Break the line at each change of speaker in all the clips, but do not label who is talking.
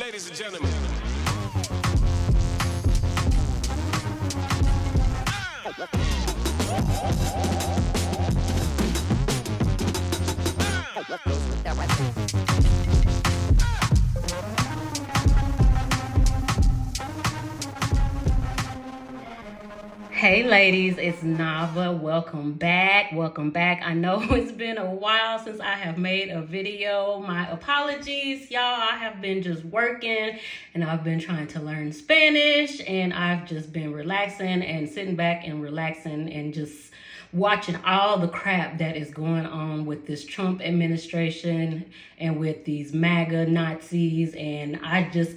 Ladies and gentlemen.
Hey ladies, it's Nava. Welcome back. I know it's been a while since I have made a video. My apologies, y'all. I have been just working and I've been trying to learn Spanish, and I've just been relaxing and sitting back and relaxing and just watching all the crap that is going on with this Trump administration and with these MAGA Nazis. And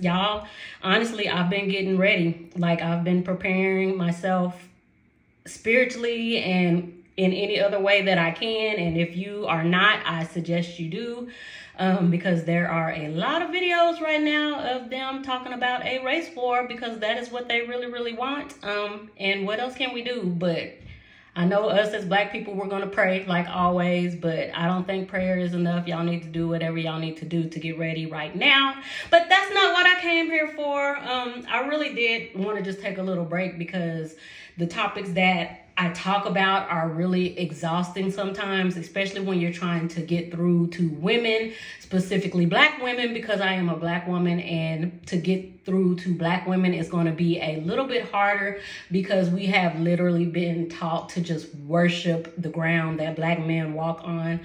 y'all, honestly, I've been getting ready. Like, I've been preparing myself spiritually and in any other way that I can. And if you are not, I suggest you do, because there are a lot of videos right now of them talking about a race war, because that is what they really want. And what else can we do? But I know us as Black people, we're going to pray like always, but I don't think prayer is enough. Y'all need to do whatever y'all need to do to get ready right now. But that's not what I came here for. I really did want to just take a little break, because the topics that I talk about are really exhausting sometimes, especially when you're trying to get through to women, specifically Black women, because I am a Black woman, and to get through to Black women is going to be a little bit harder, because we have literally been taught to just worship the ground that Black men walk on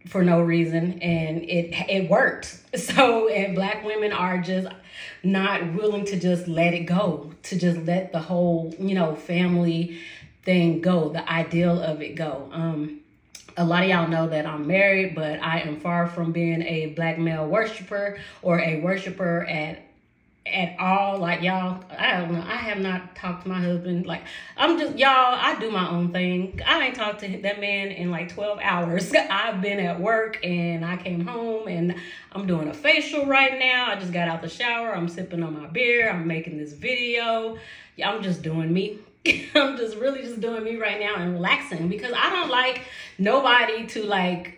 for no reason, and it worked. So, and Black women are just not willing to just let it go, to just let the whole, family thing go, the ideal of it go. A lot of y'all know that I'm married, but I am far from being a Black male worshiper or a worshiper at all. Like, y'all, I don't know. I have not talked to my husband. Like, I do my own thing. I ain't talked to that man in like 12 hours. I've been at work and I came home and I'm doing a facial right now. I just got out the shower. I'm sipping on my beer. I'm making this video. I'm just doing me. I'm just really just doing me right now and relaxing, because I don't like nobody to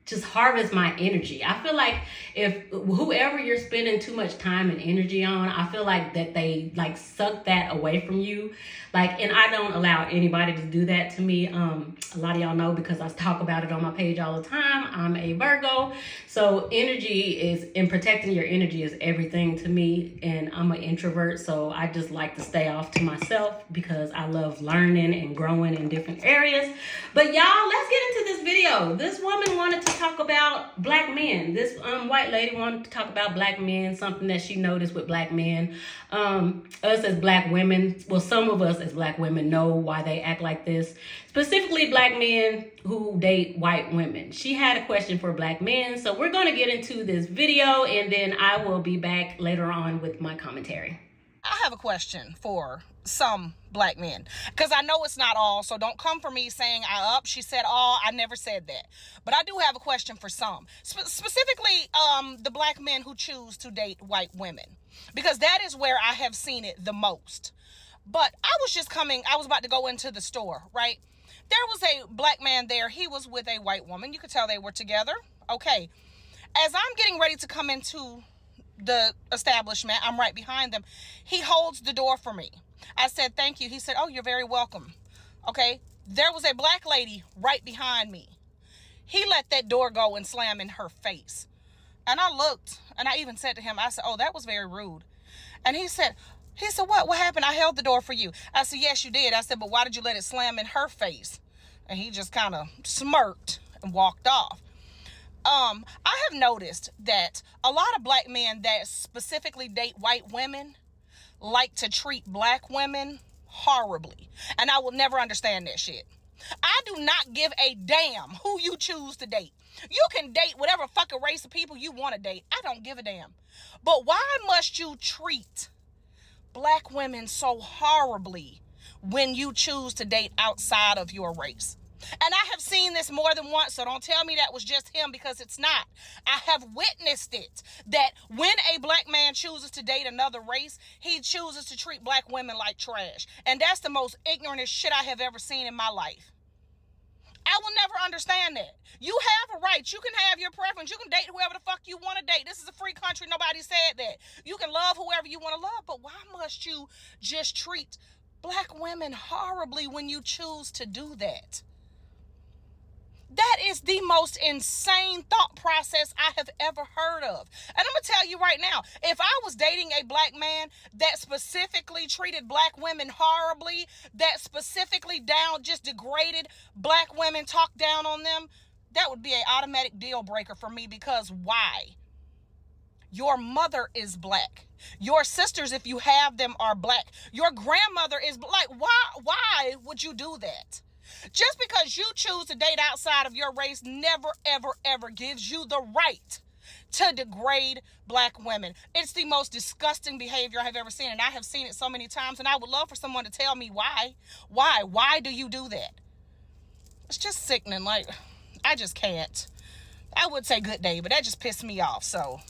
just harvest my energy. I feel like if whoever you're spending too much time and energy on, I feel like that they suck that away from you. And I don't allow anybody to do that to me. A lot of y'all know, because I talk about it on my page all the time, I'm a Virgo. So protecting your energy is everything to me. And I'm an introvert, so I just like to stay off to myself, because I love learning and growing in different areas. But y'all, let's get into this video. This woman wanted to talk about Black men. This white lady wanted to talk about Black men, something that she noticed with Black men. Us as Black women, well, some of us as Black women know why they act like this. Specifically Black men who date white women. She had a question for Black men, so we're going to get into this video, and then I will be back later on with my commentary.
I have a question for some Black men, because I know it's not all, so don't come for me saying she said all. I never said that, but I do have a question for some, specifically the Black men who choose to date white women, because that is where I have seen it the most. But I was about to go into the store, right? There was a Black man there. He was with a white woman. You could tell they were together. Okay. As I'm getting ready to come into the establishment, I'm right behind them. He holds the door for me. I said, thank you. He said, oh, you're very welcome. Okay. There was a Black lady right behind me. He let that door go and slam in her face. And I looked, and I even said to him, I said, oh, that was very rude. And he said, what happened? I held the door for you. I said, yes, you did. I said, but why did you let it slam in her face? And he just kind of smirked and walked off. I have noticed that a lot of Black men that specifically date white women like to treat Black women horribly. And I will never understand that shit. I do not give a damn who you choose to date. You can date whatever fucking race of people you want to date. I don't give a damn. But why must you treat Black women so horribly when you choose to date outside of your race? And I have seen this more than once, so don't tell me that was just him, because it's not. I have witnessed it, that when a Black man chooses to date another race, he chooses to treat Black women like trash. And that's the most ignorant shit I have ever seen in my life. I will never understand that. You have a right. You can have your preference. You can date whoever the fuck you want to date. This is a free country. Nobody said that. You can love whoever you want to love, but why must you just treat black women horribly when you choose to do that? That is the most insane thought process I have ever heard of. And I'm going to tell you right now, if I was dating a black man that specifically treated black women horribly, that specifically just degraded black women, talked down on them, that would be an automatic deal breaker for me. Because why? Your mother is black. Your sisters, if you have them, are black. Your grandmother is black. Why would you do that? Just because you choose to date outside of your race never, ever, ever gives you the right to degrade black women. It's the most disgusting behavior I have ever seen, and I have seen it so many times, and I would love for someone to tell me why. Why do you do that? It's just sickening. Like, I just can't. I would say good day, but that just pissed me off, so...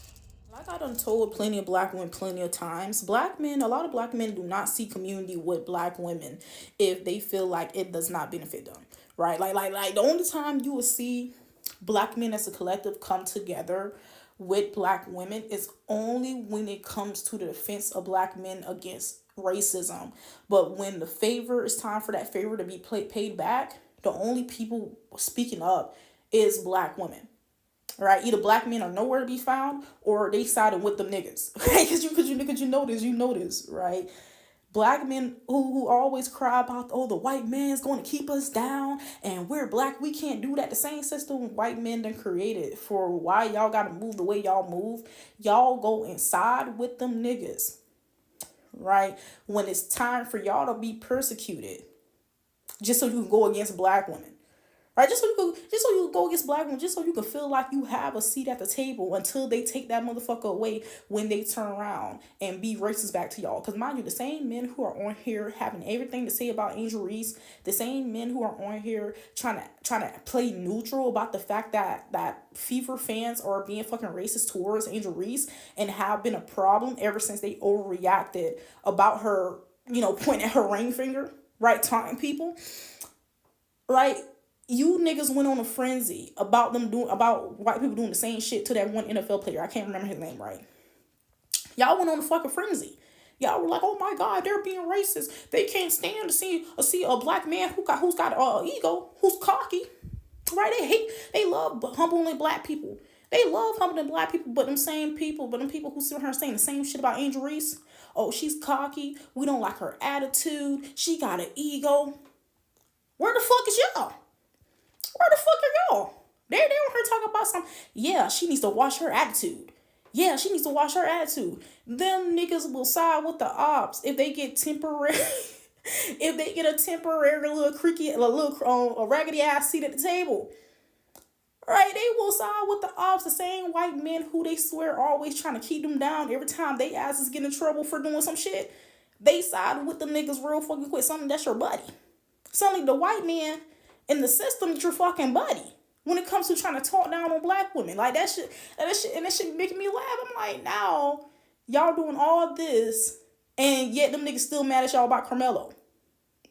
Like I done told plenty of black women plenty of times, black men, a lot of black men do not see community with black women if they feel like it does not benefit them, right? Like the only time you will see black men as a collective come together with black women is only when it comes to the defense of black men against racism. But when it's time for that favor to be paid back, the only people speaking up is black women. Right, either black men are nowhere to be found, or they sided with them niggas. Right, because you know this, right? Black men who always cry about, oh, the white man's going to keep us down, and we're black, we can't do that. The same system white men done created for why y'all got to move the way y'all move. Y'all go inside with them niggas, right? When it's time for y'all to be persecuted, just so you can go against black women. Right, just so you go against black women, just so you can feel like you have a seat at the table until they take that motherfucker away when they turn around and be racist back to y'all. Because mind you, the same men who are on here having everything to say about Angel Reese, the same men who are on here trying to play neutral about the fact that Fever fans are being fucking racist towards Angel Reese and have been a problem ever since they overreacted about her, pointing at her ring finger, right, taunting people, right? You niggas went on a frenzy about white people doing the same shit to that one NFL player. I can't remember his name right. Y'all went on a fucking frenzy. Y'all were like, oh my God, they're being racist. They can't stand to see a black man who's got ego, who's cocky. Right? They love humbling black people. They love humbling black people, but them people who sit here saying the same shit about Angel Reese. Oh, she's cocky. We don't like her attitude. She got an ego. Where the fuck is y'all? Where the fuck are y'all? They on her talking about something. Yeah, she needs to watch her attitude. Yeah, she needs to watch her attitude. Them niggas will side with the ops if they get temporary, if they get a temporary a raggedy ass seat at the table. Right? They will side with the ops, the same white men who they swear are always trying to keep them down every time they asses get in trouble for doing some shit. They side with the niggas real fucking quick. Something that's your buddy. Suddenly the white man in the system is your fucking buddy when it comes to trying to talk down on black women. Like that shit making me laugh. I'm like, now y'all doing all this and yet them niggas still mad at y'all about Carmelo.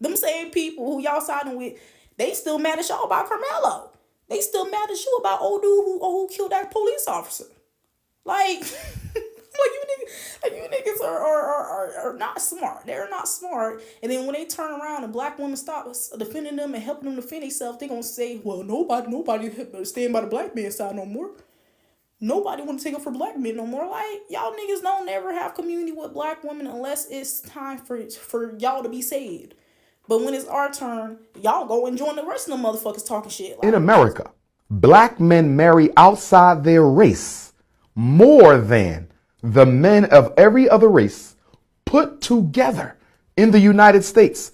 Them same people who y'all siding with, they still mad at y'all about Carmelo. They still mad at you about old dude who killed that police officer. Like, you niggas are not smart. They're not smart. And then when they turn around and black women stop defending them and helping them defend themselves, they're going to say, well, nobody stand by the black man's side no more. Nobody want to take up for black men no more. Like, y'all niggas don't ever have community with black women unless it's time for y'all to be saved. But when it's our turn, y'all go and join the rest of the motherfuckers talking shit. Like,
in America, black men marry outside their race more than the men of every other race put together in the United States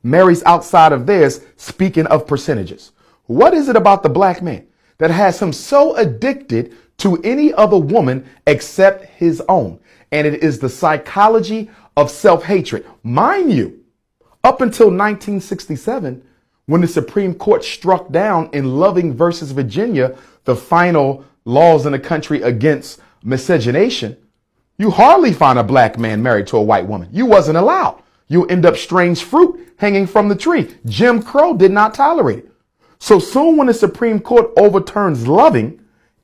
marries outside of theirs, speaking of percentages. What is it about the black man that has him so addicted to any other woman except his own? And it is the psychology of self-hatred. Mind you, up until 1967, when the Supreme Court struck down in Loving versus Virginia, the final laws in the country against miscegenation, you hardly find a black man married to a white woman. You wasn't allowed. You end up strange fruit hanging from the tree. Jim Crow did not tolerate it. So soon when the Supreme Court overturns Loving,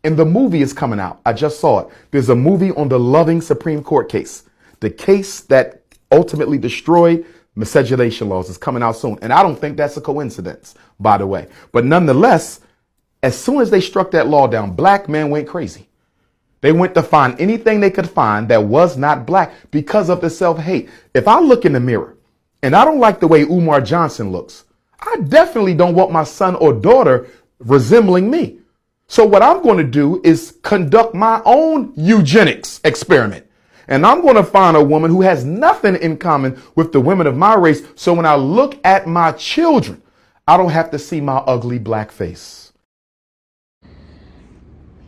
and the movie is coming out, I just saw it. There's a movie on the Loving Supreme Court case. The case that ultimately destroyed miscegenation laws is coming out soon. And I don't think that's a coincidence, by the way. But nonetheless, as soon as they struck that law down, black men went crazy. They went to find anything they could find that was not black because of the self-hate. If I look in the mirror and I don't like the way Umar Johnson looks, I definitely don't want my son or daughter resembling me. So what I'm going to do is conduct my own eugenics experiment. And I'm going to find a woman who has nothing in common with the women of my race. So when I look at my children, I don't have to see my ugly black face.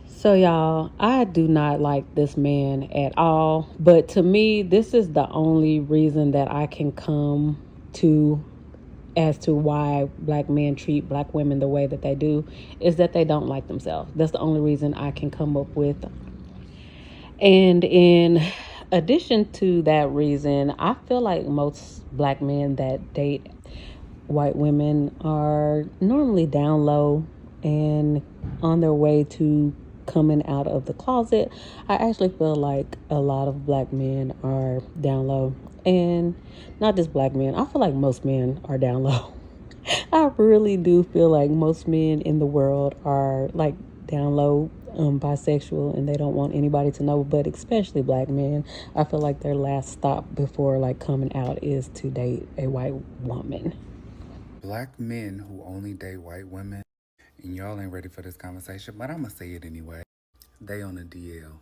So y'all, I do not like this man at all. But to me, this is the only reason that I can come to as to why black men treat black women the way that they do, is that they don't like themselves. That's the only reason I can come up with. And in addition to that reason, I feel like most black men that date white women are normally down low and on their way to coming out of the closet. I actually feel like a lot of black men are down low, and not just black men. I feel like most men are down low. I really do feel like most men in the world are like down low, bisexual, and they don't want anybody to know, but especially black men. I feel like their last stop before like coming out is to date a white woman.
Black men who only date white women, and y'all ain't ready for this conversation, but I'm gonna say it anyway. They on a DL.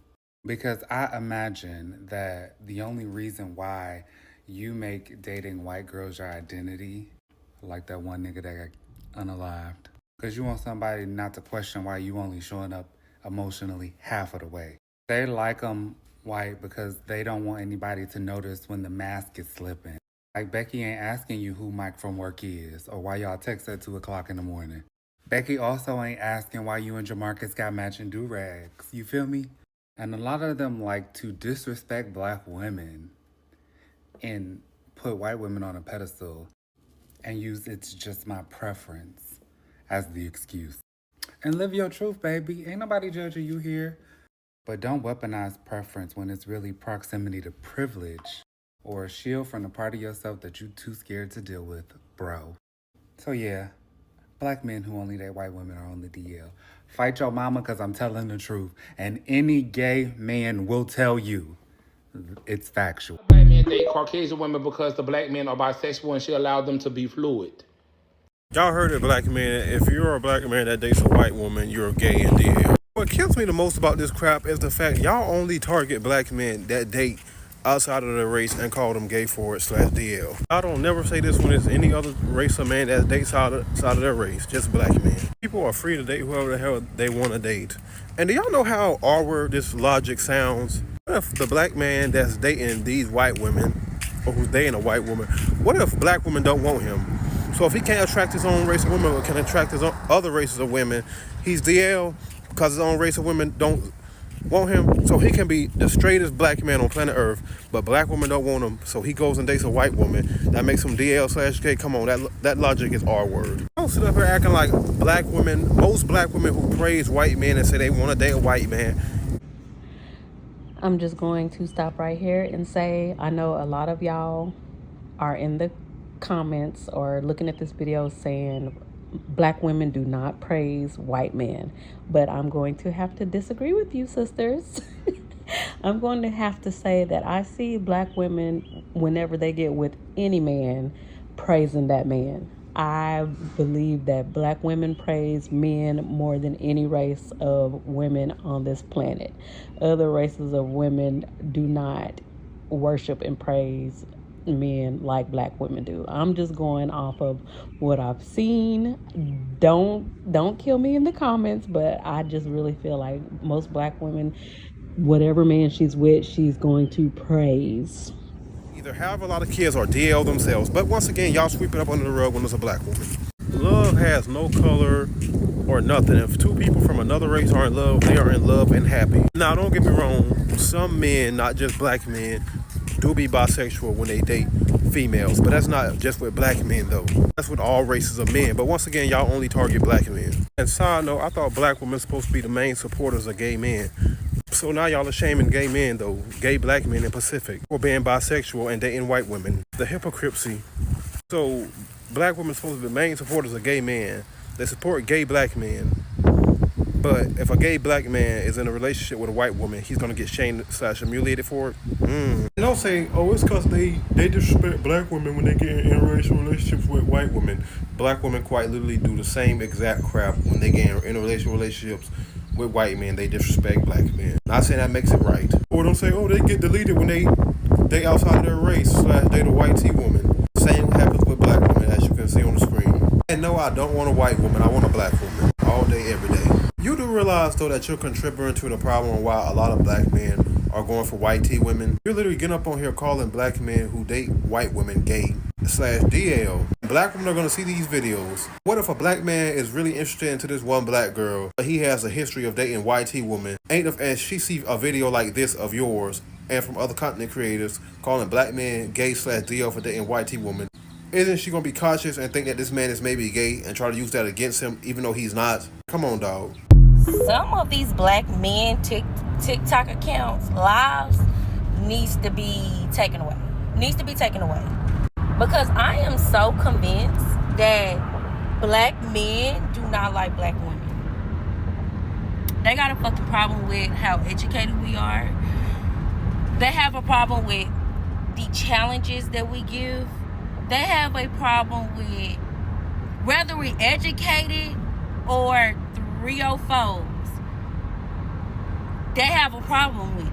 Because I imagine that the only reason why you make dating white girls your identity, like that one nigga that got unalived, because you want somebody not to question why you only showing up emotionally half of the way. They like them white because they don't want anybody to notice when the mask is slipping. Like Becky ain't asking you who Mike from work is or why y'all text at 2 o'clock in the morning. Becky also ain't asking why you and Jamarcus got matching do-rags. You feel me? And a lot of them like to disrespect black women and put white women on a pedestal and use "it's just my preference" as the excuse. And live your truth, baby. Ain't nobody judging you here. But don't weaponize preference when it's really proximity to privilege or a shield from the part of yourself that you too scared to deal with, bro. So yeah, black men who only date white women are on the DL. Fight your mama, because I'm telling the truth. And any gay man will tell you it's factual.
Black men date Caucasian women because the black men are bisexual and she allowed them to be fluid.
Y'all heard it, black man. If you're a black man that dates a white woman, you're gay in DL. What kills me the most about this crap is the fact y'all only target black men that date outside of their race and call them gay /DL. I don't never say this when it's any other race of man that dates outside of their race, just black men. People are free to date whoever the hell they want to date. And do y'all know how awkward this logic sounds? What if the black man that's dating these white women, or who's dating a white woman, what if black women don't want him? So if he can't attract his own race of women or can attract his own other races of women, he's DL because his own race of women don't want him. So he can be the straightest black man on planet Earth, but black women don't want him, so he goes and dates a white woman. That makes him DL/gay. Come on, that logic is R word. Don't sit up here acting like black women, most black women who praise white men and say they want to date a white man.
I'm just going to stop right here and say, I know a lot of y'all are in the comments or looking at this video saying black women do not praise white men, but I'm going to have to disagree with you, sisters. I'm going to have to say that I see black women, whenever they get with any man, praising that man. I believe that black women praise men more than any race of women on this planet. Other races of women do not worship and praise men like black women do. I'm just going off of what I've seen. Don't kill me in the comments, but I just really feel like most black women, whatever man she's with, she's going to praise.
Either have a lot of kids or DL themselves. But once again, y'all sweep it up under the rug when there's a black woman. Love has no color or nothing. If two people from another race are in love, they are in love and happy. Now, don't get me wrong. Some men, not just black men, do be bisexual when they date females. But that's not just with black men though. That's with all races of men. But once again, y'all only target black men. And side note, I thought black women were supposed to be the main supporters of gay men. So now y'all are shaming gay men though, gay black men in Pacific, for being bisexual and dating white women. The hypocrisy. So black women are supposed to be the main supporters of gay men. They support gay black men. But if a gay black man is in a relationship with a white woman, he's gonna get shamed/humiliated for it. And don't say, oh, it's because they disrespect black women when they get in interracial relationships with white women. Black women quite literally do the same exact crap when they get in interracial relationships with white men. They disrespect black men. Not saying that makes it right. Or don't say, oh, they get deleted when they outside of their race/date a white T woman. Same happens with black women, as you can see on the screen. And no, I don't want a white woman. I want a black woman all day, every day. You do realize, though, that you're contributing to the problem why a lot of black men are going for white T women? You're literally getting up on here calling black men who date white women gay/DL. Black women are going to see these videos. What if a black man is really interested into this one black girl, but he has a history of dating white T women? Ain't if she sees a video like this of yours and from other content creators calling black men gay/DL for dating white T women, isn't she going to be cautious and think that this man is maybe gay and try to use that against him even though he's not? Come on, dog.
Some of these black men TikTok accounts lives needs to be taken away. Because I am so convinced that black men do not like black women. They got a fucking problem with how educated we are. They have a problem with the challenges that we give. They have a problem with whether we're educated or 304s. They have a problem with it.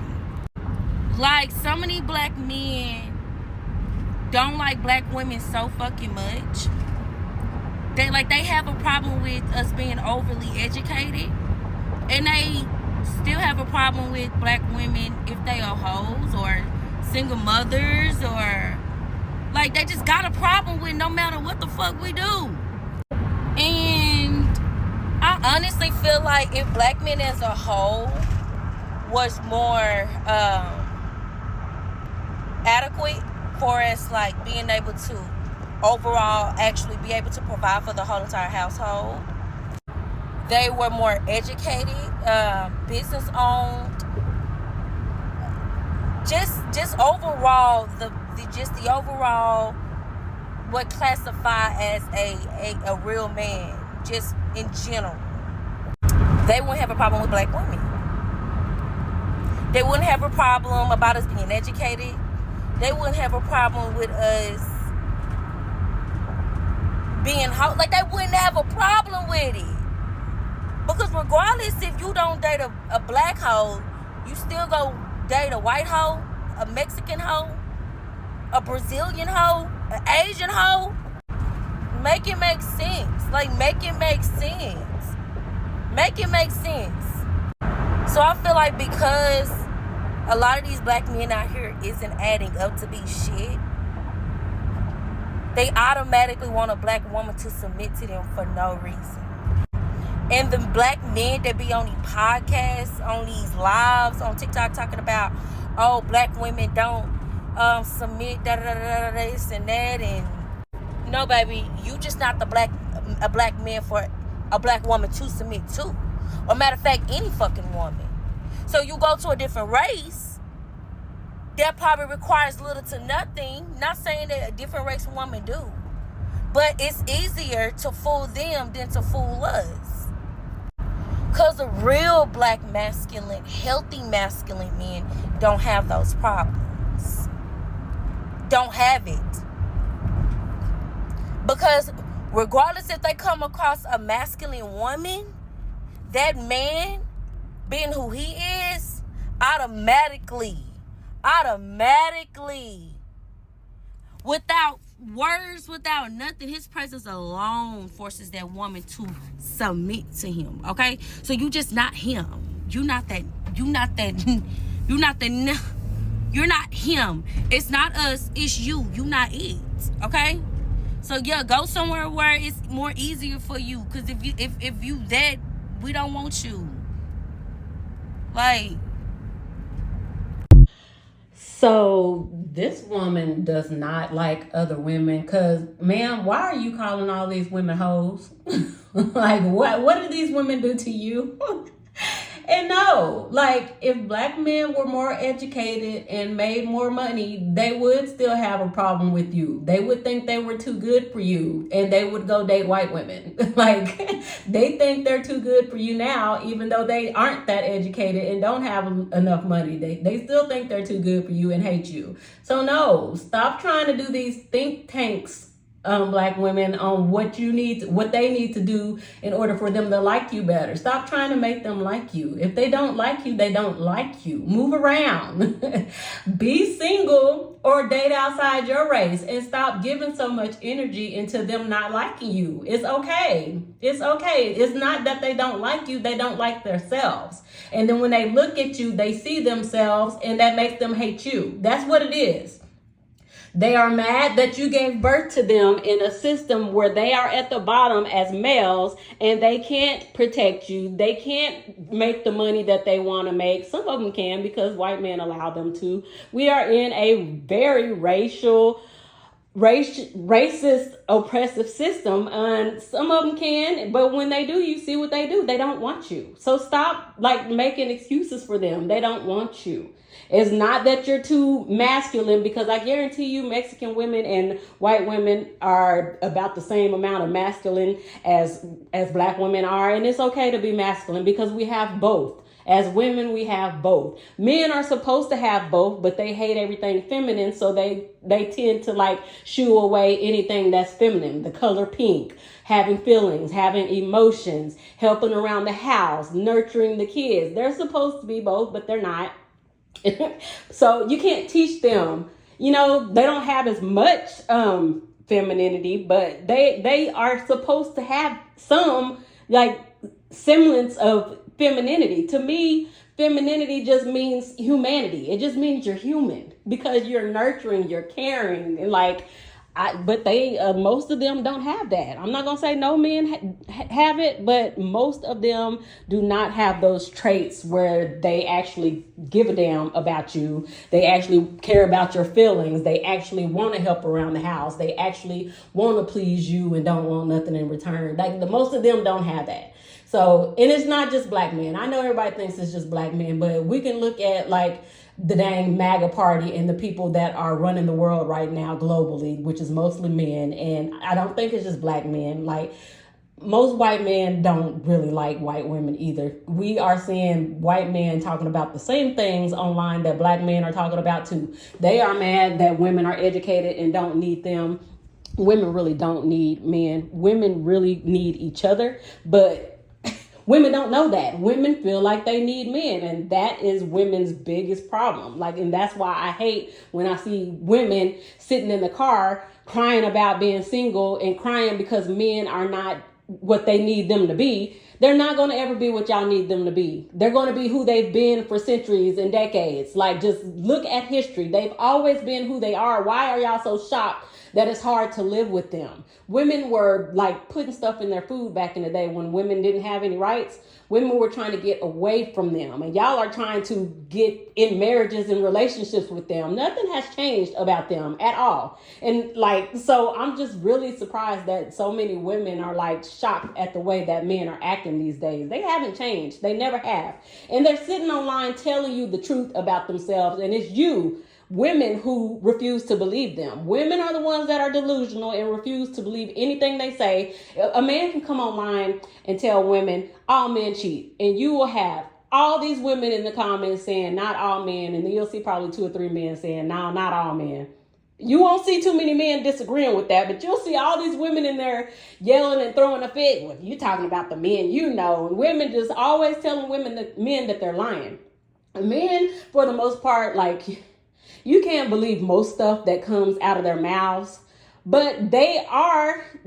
Like, so many black men don't like black women so fucking much. They have a problem with us being overly educated. And they still have a problem with black women if they are hoes or single mothers or... Like, they just got a problem with no matter what the fuck we do. And I honestly feel like if black men as a whole was more adequate for us, like, being able to overall actually be able to provide for the whole entire household, they were more educated, business owned, just overall the overall what classify as a real man, just in general, they wouldn't have a problem with black women. They wouldn't have a problem about us being educated. They wouldn't have a problem with us being like, they wouldn't have a problem with it. Because regardless if you don't date a black hoe, you still go date a white hoe, a Mexican hoe, a Brazilian hoe, an Asian hoe. Make it make sense. Like, make it make sense. Make it make sense. So I feel like because a lot of these black men out here isn't adding up to be shit, they automatically want a black woman to submit to them for no reason. And the black men that be on these podcasts, on these lives, on TikTok talking about, oh, black women don't submit, this and that, and no, baby, you just not a black man for a black woman to submit to. Or matter of fact, any fucking woman. So you go to a different race, that probably requires little to nothing. Not saying that a different race woman do, but it's easier to fool them than to fool us. Because the real black masculine, healthy masculine men don't have those problems. Don't have it. Because regardless if they come across a masculine woman, that man, being who he is, automatically, without words, without nothing, his presence alone forces that woman to submit to him. Okay? So you just not him. You're not him. It's not us, it's you. You not it. Okay? So yeah, go somewhere where it's more easier for you. Cause if you that, we don't want you. Like,
so This woman does not like other women because, ma'am, why are you calling all these women hoes? Like, what did these women do to you? And no, like, if black men were more educated and made more money, they would still have a problem with you. They would think they were too good for you and they would go date white women. Like, they think they're too good for you now, even though they aren't that educated and don't have enough money. They still think they're too good for you and hate you. So no, stop trying to do these think tanks, black women, on what they need to do in order for them to like you better. Stop trying to make them like you. If they don't like you, they don't like you. Move around. Be single or date outside your race and stop giving so much energy into them not liking you. It's okay. It's okay. It's not that they don't like you, they don't like themselves. And then when they look at you, they see themselves and that makes them hate you. That's what it is. They are mad that you gave birth to them in a system where they are at the bottom as males and they can't protect you. They can't make the money that they want to make. Some of them can because white men allow them to. We are in a very racist, oppressive system, and some of them can, but when they do, you see what they do. They don't want you. So stop like making excuses for them. They don't want you. It's not that you're too masculine, because I guarantee you Mexican women and white women are about the same amount of masculine as black women are. And it's okay to be masculine because we have both. As women, we have both. Men are supposed to have both, but they hate everything feminine. So they tend to like shoo away anything that's feminine. The color pink, having feelings, having emotions, helping around the house, nurturing the kids. They're supposed to be both, but they're not. So you can't teach them, they don't have as much femininity, but they are supposed to have some like semblance of femininity. To me, femininity just means humanity. It just means you're human because you're nurturing, you're caring, and but most of them don't have that. I'm not gonna say no men have it, but most of them do not have those traits where they actually give a damn about you. They actually care about your feelings. They actually want to help around the house. They actually want to please you and don't want nothing in return. Most of them don't have that. So, and it's not just black men. I know everybody thinks it's just black men, but we can look at the dang MAGA party and the people that are running the world right now globally, which is mostly men. And I don't think it's just black men. Most white men don't really like white women either. We are seeing white men talking about the same things online that black men are talking about too. They are mad that women are educated and don't need them. Women really don't need men. Women really need each other, but women don't know that. Women feel like they need men, and that is women's biggest problem. And that's why I hate when I see women sitting in the car crying about being single and crying because men are not what they need them to be. They're not going to ever be what y'all need them to be. They're going to be who they've been for centuries and decades. Just look at history. They've always been who they are. Why are y'all so shocked that it's hard to live with them? Women were putting stuff in their food back in the day when women didn't have any rights. Women were trying to get away from them, and y'all are trying to get in marriages and relationships with them. Nothing has changed about them at all. And so I'm just really surprised that so many women are shocked at the way that men are acting these days. They haven't changed. They never have. And they're sitting online telling you the truth about themselves, and it's you, women, who refuse to believe them. Women are the ones that are delusional and refuse to believe anything they say. A man can come online and tell women all men cheat, and you will have all these women in the comments saying not all men, and then you'll see probably 2 or 3 men saying no, not all men. You won't see too many men disagreeing with that, but you'll see all these women in there yelling and throwing a fit. Well, you talking about the men, and women just always telling men that they're lying. Men, for the most part, you can't believe most stuff that comes out of their mouths, but they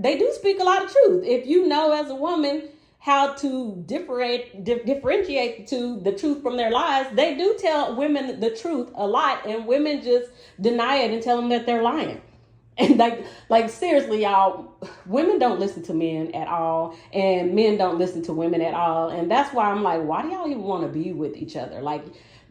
do speak a lot of truth. If you know as a woman how to differentiate the truth from their lies, they do tell women the truth a lot, and women just deny it and tell them that they're lying. And seriously, y'all, women don't listen to men at all, and men don't listen to women at all. And that's why I'm why do y'all even want to be with each other?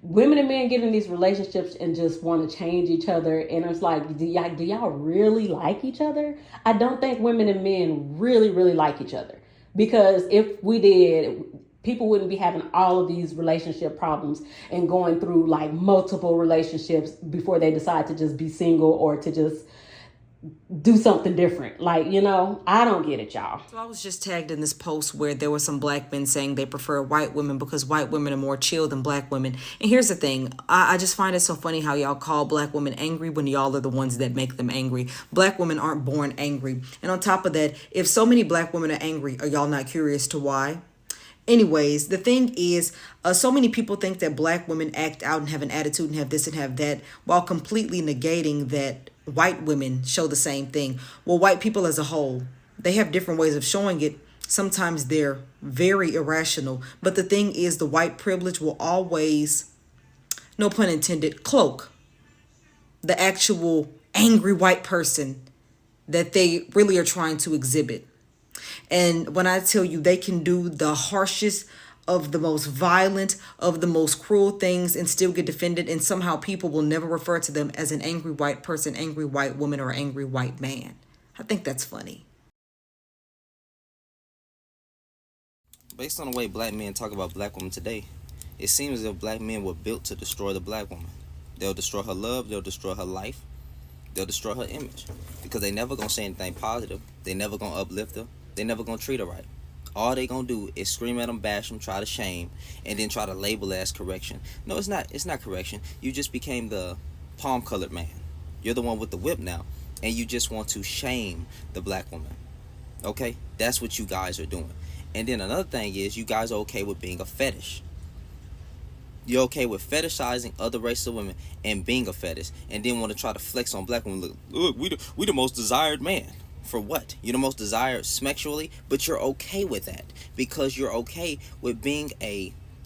women and men get in these relationships and just want to change each other, and it's like, do y'all really like each other? I don't think women and men really like each other, because if we did, people wouldn't be having all of these relationship problems and going through like multiple relationships before they decide to just be single or to just do something different. Like, I don't get it, y'all.
So I was just tagged in this post where there were some black men saying they prefer white women because white women are more chill than black women. And here's the thing. I just find it so funny how y'all call black women angry when y'all are the ones that make them angry. Black women aren't born angry. And on top of that, if so many black women are angry, are y'all not curious to why? Anyways, the thing is, so many people think that black women act out and have an attitude and have this and have that, while completely negating that white women show the same thing. Well, white people as a whole, they have different ways of showing it. Sometimes they're very irrational. But the thing is, the white privilege will always, no pun intended, cloak the actual angry white person that they really are trying to exhibit. And when I tell you they can do the harshest of the most violent, of the most cruel things and still get defended, and somehow people will never refer to them as an angry white person, angry white woman, or angry white man. I think that's funny.
Based on the way black men talk about black women today, it seems as if black men were built to destroy the black woman. They'll destroy her love, they'll destroy her life, they'll destroy her image, because they never gonna say anything positive, they never gonna uplift her, they never gonna treat her right. All they gonna do is scream at them, bash them, try to shame, and then try to label it as correction. No, it's not correction. You just became the palm-colored man. You're the one with the whip now, and you just want to shame the black woman. Okay? That's what you guys are doing. And then another thing is, you guys are okay with being a fetish. You're okay with fetishizing other races of women and being a fetish, and then want to try to flex on black women. Look, we the most desired man. For what? You're the most desired sexually, but you're okay with that because you're okay with being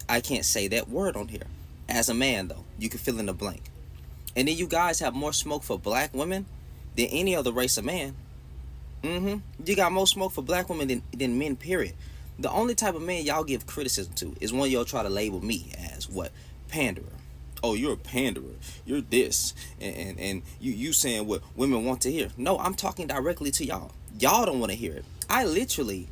I can't say that word on here. As a man, though, you can fill in the blank. And then you guys have more smoke for black women than any other race of man. You got more smoke for black women than men, period. The only type of man y'all give criticism to is one y'all try to label me as what? Panderer. Oh, you're a panderer. You're this. And you saying what women want to hear. No, I'm talking directly to y'all. Y'all don't want to hear it. I literally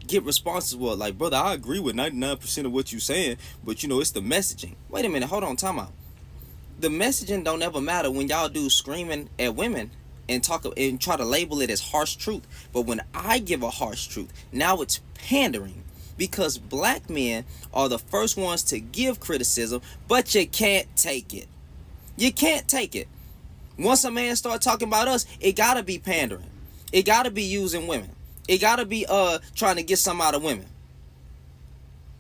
get responses, well, like, brother, I agree with 99% of what you're saying, but it's the messaging. Wait a minute, hold on, time out. The messaging don't ever matter when y'all do screaming at women and talk and try to label it as harsh truth. But when I give a harsh truth, now it's pandering. Because black men are the first ones to give criticism, but you can't take it. You can't take it. Once a man start talking about us, it gotta be pandering. It gotta be using women. It gotta be trying to get something out of women.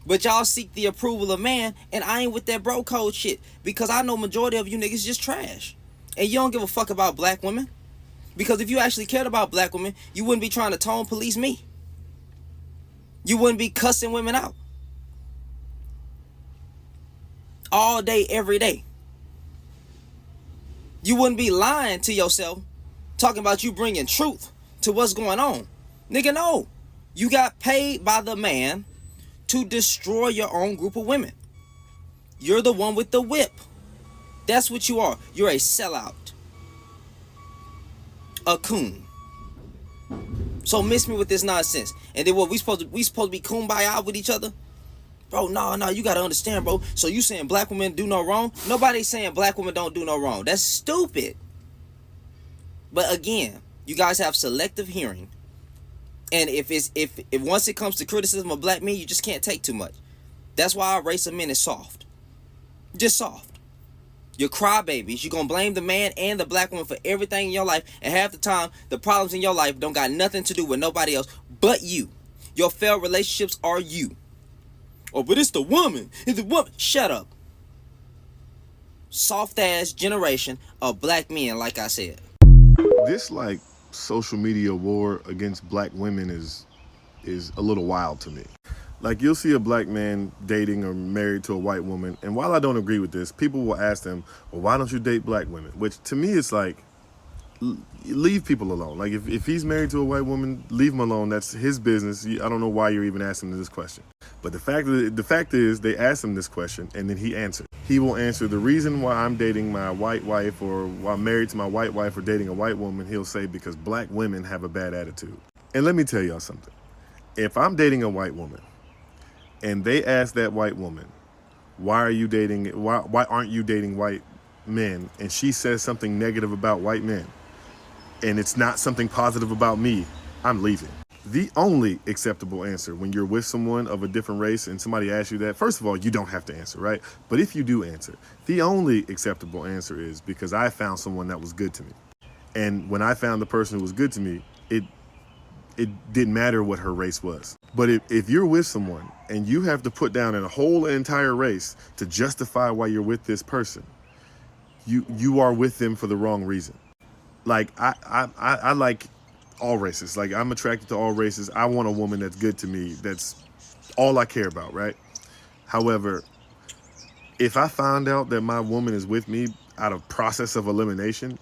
But y'all seek the approval of man, and I ain't with that bro code shit, because I know majority of you niggas just trash. And you don't give a fuck about black women. Because if you actually cared about black women, you wouldn't be trying to tone police me. You wouldn't be cussing women out all day, every day. You wouldn't be lying to yourself, talking about you bringing truth to what's going on. Nigga, no. You got paid by the man to destroy your own group of women. You're the one with the whip. That's what you are. You're a sellout. A coon. So miss me with this nonsense. And then what, we supposed to be kumbaya with each other? Bro, no, you gotta understand, bro. So you saying black women do no wrong? Nobody's saying black women don't do no wrong. That's stupid. But again, you guys have selective hearing. And if once it comes to criticism of black men, you just can't take too much. That's why our race of men is soft. Just soft. You're crybabies. You're going to blame the man and the black woman for everything in your life. And half the time, the problems in your life don't got nothing to do with nobody else but you. Your failed relationships are you. Oh, but it's the woman. It's the woman. Shut up. Soft-ass generation of black men, like I said.
This, social media war against black women is a little wild to me. You'll see a black man dating or married to a white woman, and while I don't agree with this, people will ask them, well, why don't you date black women? Which, to me, it's leave people alone. Like if he's married to a white woman, leave him alone. That's his business. I don't know why you're even asking him this question. But the fact is they asked him this question and then he answered. He will answer the reason why I'm dating my white wife or why I'm married to my white wife or dating a white woman. He'll say because black women have a bad attitude. And let me tell y'all something. If I'm dating a white woman and they ask that white woman, why aren't you dating white men? And she says something negative about white men and it's not something positive about me, I'm leaving. The only acceptable answer when you're with someone of a different race and somebody asks you that, first of all, you don't have to answer, right? But if you do answer, the only acceptable answer is because I found someone that was good to me. And when I found the person who was good to me, it didn't matter what her race was. But if you're with someone and you have to put down a whole entire race to justify why you're with this person, you are with them for the wrong reason. Like I like all races. Like I'm attracted to all races. I want a woman that's good to me. That's all I care about, right? However, if I find out that my woman is with me out of process of elimination,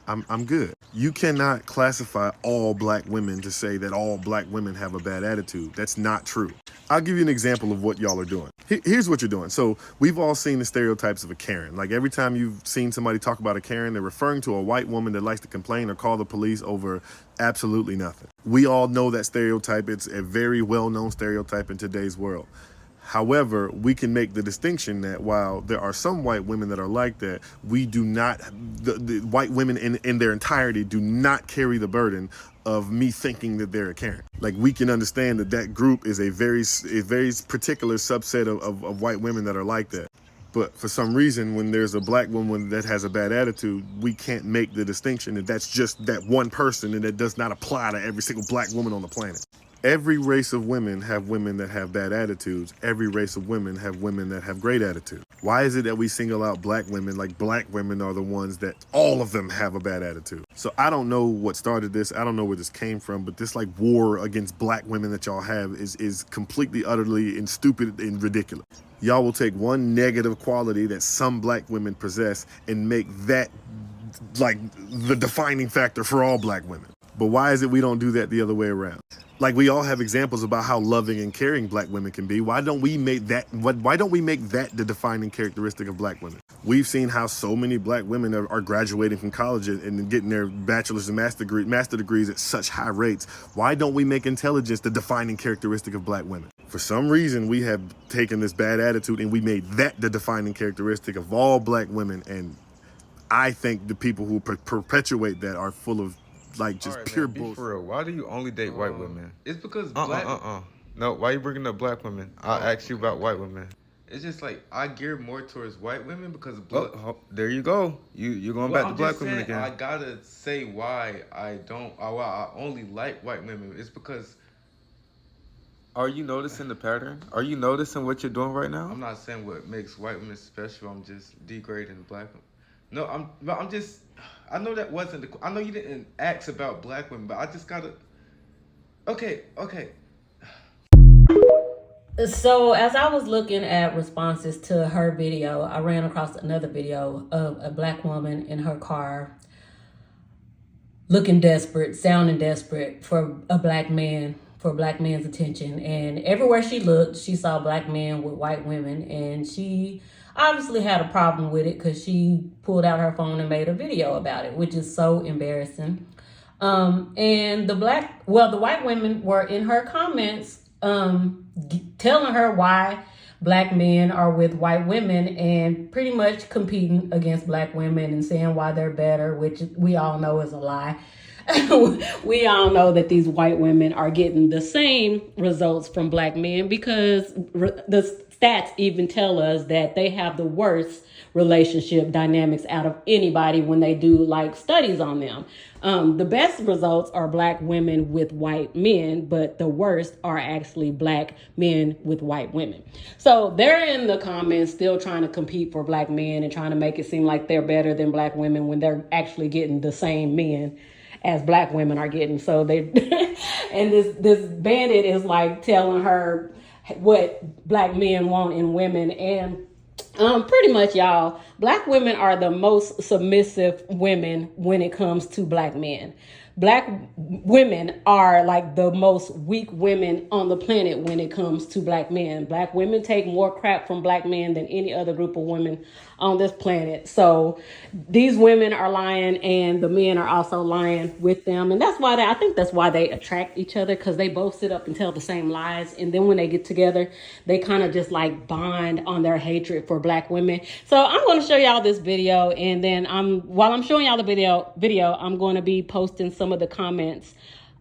I'm good. You cannot classify all black women to say that all black women have a bad attitude. That's not true. I'll give you an example of what y'all are doing. Here's what you're doing. So we've all seen the stereotypes of a Karen. Like every time you've seen somebody talk about a Karen, they're referring to a white woman that likes to complain or call the police over absolutely nothing. We all know that stereotype. It's a very well-known stereotype in today's world. However, we can make the distinction that while there are some white women that are like that, we do not, the white women in their entirety do not carry the burden of me thinking that they're a Karen. Like we can understand that group is a very particular subset of white women that are like that. But for some reason, when there's a black woman that has a bad attitude, we can't make the distinction that that's just that one person and that does not apply to every single black woman on the planet. Every race of women have women that have bad attitudes. Every race of women have women that have great attitude. Why is it that we single out black women like black women are the ones that all of them have a bad attitude? So I don't know what started this. I don't know where this came from, but this like war against black women that y'all have is completely, utterly and stupid and ridiculous. Y'all will take one negative quality that some black women possess and make that like the defining factor for all black women. But why is it we don't do that the other way around? Like we all have examples about how loving and caring black women can be. Why don't we make that the defining characteristic of black women? We've seen how so many black women are graduating from college and getting their bachelor's and master degrees at such high rates. Why don't we make intelligence the defining characteristic of black women? For some reason, we have taken this bad attitude and we made that the defining characteristic of all black women. And I think the people who perpetuate that are full of like just pure bullshit.
For real, why do you only date white women? It's because black. No, why you bringing up black women? I'll ask you about white women. It's just like I gear more towards white women because of black.
There you go. You're going back to black women again.
I gotta say why I only like white women. It's because. Are you noticing the pattern? Are you noticing what you're doing right now? I'm not saying what makes white women special. I'm just degrading black women. No, I'm just. I know that wasn't the. I know you didn't ask about black women, but I just gotta. Okay.
So as I was looking at responses to her video, I ran across another video of a black woman in her car looking desperate, sounding desperate for a black man, for a black man's attention. And everywhere she looked, she saw black men with white women, and she obviously had a problem with it because she pulled out her phone and made a video about it, which is so embarrassing. And the white women were in her comments telling her why black men are with white women and pretty much competing against black women and saying why they're better, which we all know is a lie. We all know that these white women are getting the same results from black men because the stats even tell us that they have the worst relationship dynamics out of anybody when they do like studies on them. The best results are black women with white men, but the worst are actually black men with white women. So they're in the comments still trying to compete for black men and trying to make it seem like they're better than black women when they're actually getting the same men as black women are getting. So they and this bandit is like telling her what black men want in women. And pretty much, y'all, Black women are the most submissive women when it comes to black men. Black women are like the most weak women on the planet when it comes to black men. Black women take more crap from black men than any other group of women on this planet. So these women are lying and the men are also lying with them. And that's why I think that's why they attract each other, because they both sit up and tell the same lies. And then when they get together, they kind of just like bond on their hatred for black women. So I'm going to show y'all this video. And then while I'm showing y'all the video, I'm going to be posting some of the comments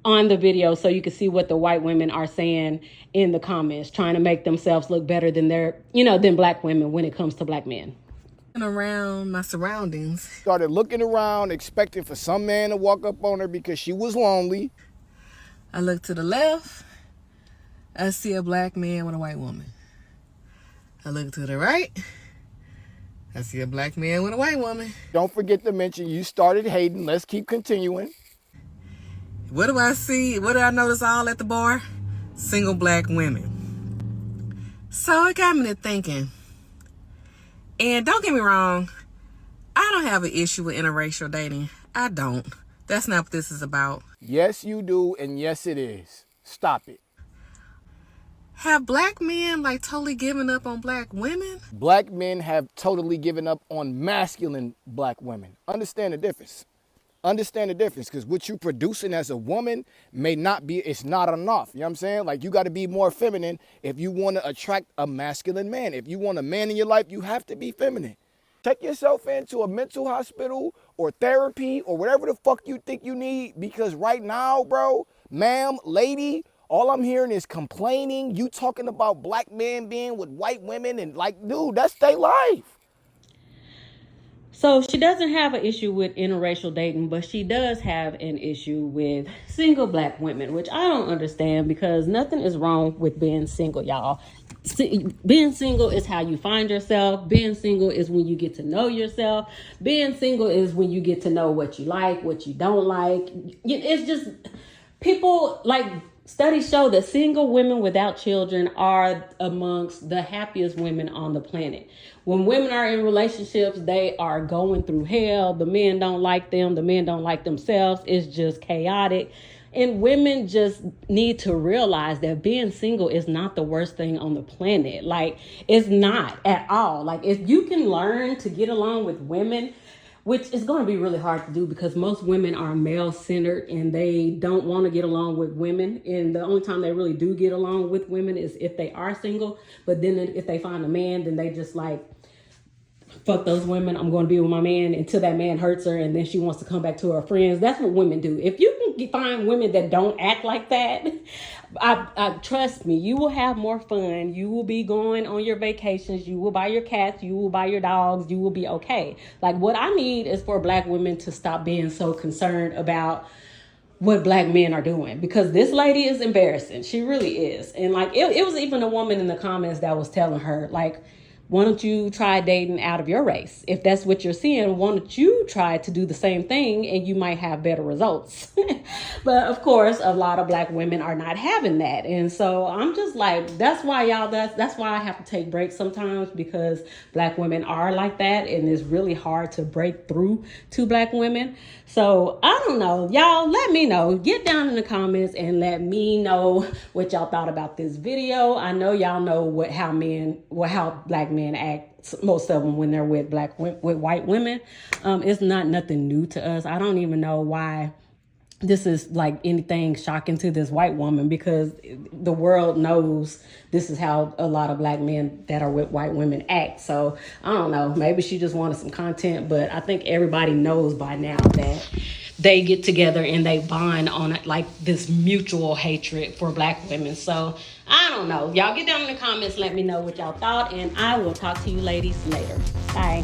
on the video so you can see what the white women are saying in the comments, trying to make themselves look better than than black women when it comes to black men.
Around my surroundings,
started looking around, expecting for some man to walk up on her because she was lonely.
I look to the left, I see a black man with a white woman. I look to the right, I see a black man with a white woman.
Don't forget to mention you started hating. Let's keep continuing.
What do I see? What do I notice all at the bar? Single black women. So it got me to thinking. And don't get me wrong, I don't have an issue with interracial dating. I don't. That's not what this is about.
Yes, you do, and yes, it is. Stop it.
Have black men like totally given up on black women?
Black men have totally given up on masculine black women. Understand the difference. Understand the difference, because what you're producing as a woman may not be, it's not enough. You know what I'm saying? Like, you got to be more feminine if you want to attract a masculine man. If you want a man in your life, you have to be feminine. Take yourself into a mental hospital or therapy or whatever the fuck you think you need, because right now, bro, ma'am, lady, all I'm hearing is complaining. You talking about black men being with white women and like, dude, that's their life.
So she doesn't have an issue with interracial dating, but she does have an issue with single black women, which I don't understand, because nothing is wrong with being single, y'all. Being single is how you find yourself. Being single is when you get to know yourself. Being single is when you get to know what you like, what you don't like. It's just, people, like, studies show that single women without children are amongst the happiest women on the planet. When women are in relationships, they are going through hell. The men don't like them. The men don't like themselves. It's just chaotic. And women just need to realize that being single is not the worst thing on the planet. Like, it's not at all. Like, if you can learn to get along with women, which is going to be really hard to do because most women are male-centered and they don't want to get along with women. And the only time they really do get along with women is if they are single. But then if they find a man, then they just like, fuck those women, I'm going to be with my man until that man hurts her and then she wants to come back to her friends. That's what women do. If you can find women that don't act like that, I trust me, you will have more fun. You will be going on your vacations. You will buy your cats. You will buy your dogs. You will be okay. Like, what I need is for black women to stop being so concerned about what black men are doing, because this lady is embarrassing. She really is. And like, it was even a woman in the comments that was telling her, like, why don't you try dating out of your race? If that's what you're seeing, why don't you try to do the same thing and you might have better results? But of course, a lot of black women are not having that. And so I'm just like, that's why that's why I have to take breaks sometimes, because black women are like that. And it's really hard to break through to black women. So I don't know, y'all, let me know. Get down in the comments and let me know what y'all thought about this video. I know y'all know how black men act, most of them, when they're with white women. It's not nothing new to us. I don't even know why this is like anything shocking to this white woman, because the world knows this is how a lot of black men that are with white women act. So I don't know, maybe she just wanted some content, but I think everybody knows by now that they get together and they bond on it, like this mutual hatred for black women. So I don't know, y'all get down in the comments, let me know what y'all thought, and I will talk to you ladies later. Bye.